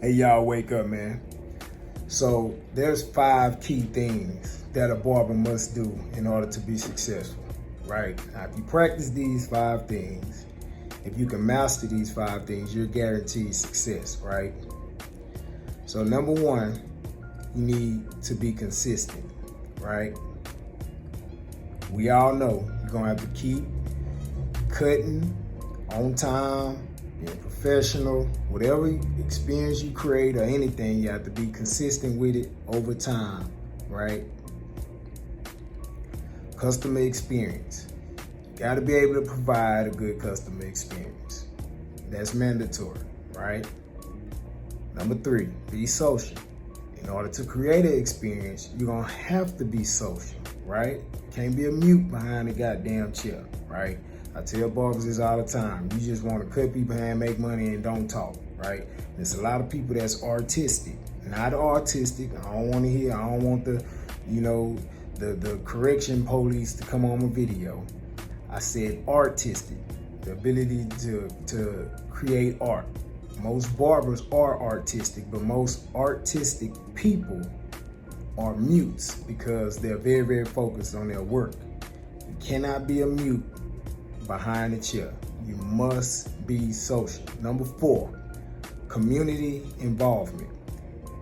Hey, y'all, wake up, man. So there's 5 key things that a barber must do in order to be successful, right? Now, if you practice these 5 things, if you can master these 5 things, you're guaranteed success, right? So number 1, you need to be consistent, right? We all know you're gonna have to keep cutting on time, being professional, whatever experience you create or anything, you have to be consistent with it over time, right? Customer experience. You gotta be able to provide a good customer experience. That's mandatory, right? Number 3, be social. In order to create an experience, you're gonna have to be social, right? Can't be a mute behind the goddamn chair, right? I tell barbers this all the time. You just want to cut people and make money and don't talk, right? There's a lot of people that's artistic, not autistic. I don't want to hear, I don't want the, the correction police to come on my video. I said artistic, the ability to create art. Most barbers are artistic, but most artistic people are mutes because they're very, very focused on their work. You cannot be a mute behind the chair. You must be social. Number 4, community involvement.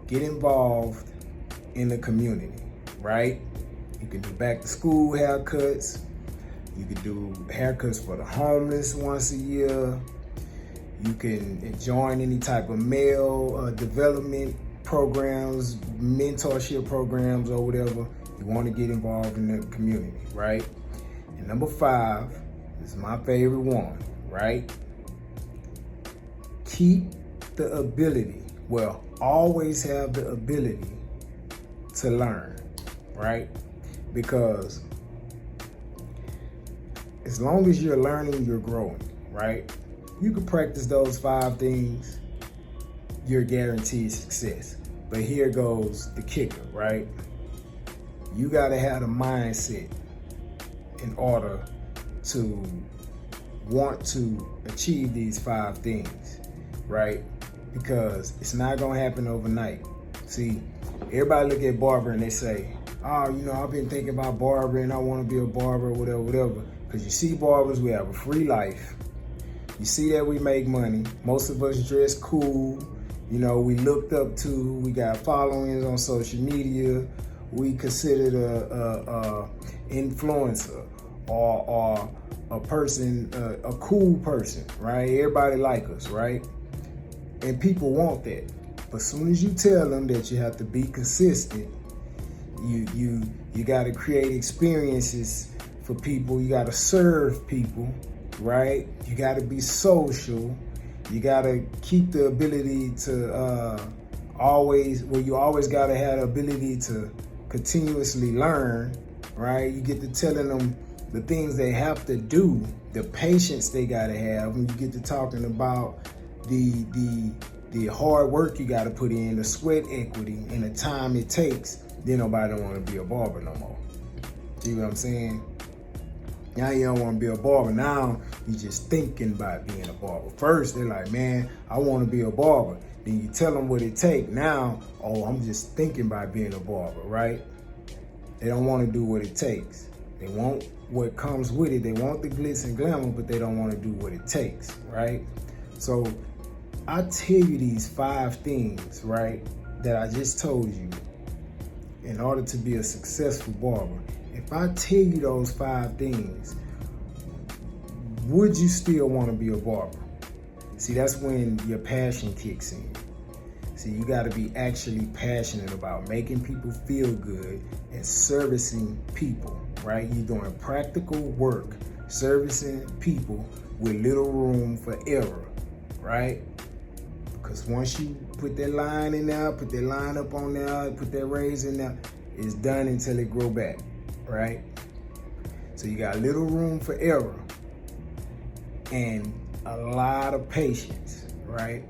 Get involved in the community, right? You can do back to school haircuts. You can do haircuts for the homeless once a year. You can join any type of male development programs, mentorship programs, or whatever. You want to get involved in the community, right? And number 5, this is my favorite one, right? Keep the ability, always have the ability to learn, right? Because as long as you're learning, you're growing, right? You can practice those 5 things, you're guaranteed success. But here goes the kicker, right? You gotta have the mindset in order to want to achieve these 5 things, right? Because it's not gonna happen overnight. See, everybody look at barber and they say, oh, I've been thinking about barbering, I wanna be a barber, whatever. Because you see barbers, we have a free life. You see that we make money. Most of us dress cool. We looked up to, we got followings on social media. We considered a influencer or a person, a cool person, right? Everybody like us, right? And people want that. But as soon as you tell them that you have to be consistent, you got to create experiences for people. You got to serve people, right? You got to be social. You got to keep the ability to you always got to have the ability to continuously learn, right? You get to telling them the things they have to do, the patience they got to have. When you get to talking about the hard work you got to put in, the sweat equity, and the time it takes, then nobody don't want to be a barber no more. See what I'm saying? Now you don't want to be a barber. Now you just thinking about being a barber. First, they're like, man, I want to be a barber. Then you tell them what it takes. Now, oh, I'm just thinking about being a barber, right? They don't want to do what it takes. They want what comes with it. They want the glitz and glamour, but they don't want to do what it takes, right? So I tell you these 5 things, right, that I just told you in order to be a successful barber. If I tell you those 5 things, would you still want to be a barber? See, that's when your passion kicks in. See, you got to be actually passionate about making people feel good and servicing people, right? You're doing practical work, servicing people with little room for error, right? Because once you put that line in there, put that line up on there, put that raise in there, it's done until it grow back, right? So you got little room for error and a lot of patience, right?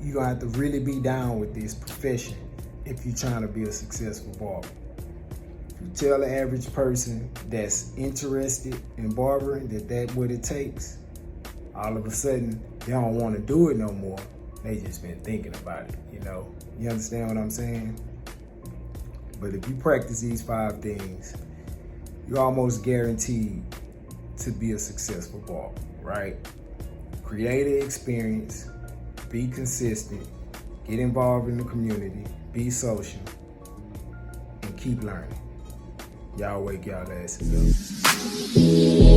You're gonna have to really be down with this profession if you're trying to be a successful barber. If you tell the average person that's interested in barbering that that's what it takes, all of a sudden they don't want to do it no more They just been thinking about it, you know? You understand what I'm saying? But if you practice these 5 things, you're almost guaranteed to be a successful barber, right? Create an experience, be consistent, get involved in the community, be social, and keep learning. Y'all wake y'all asses up.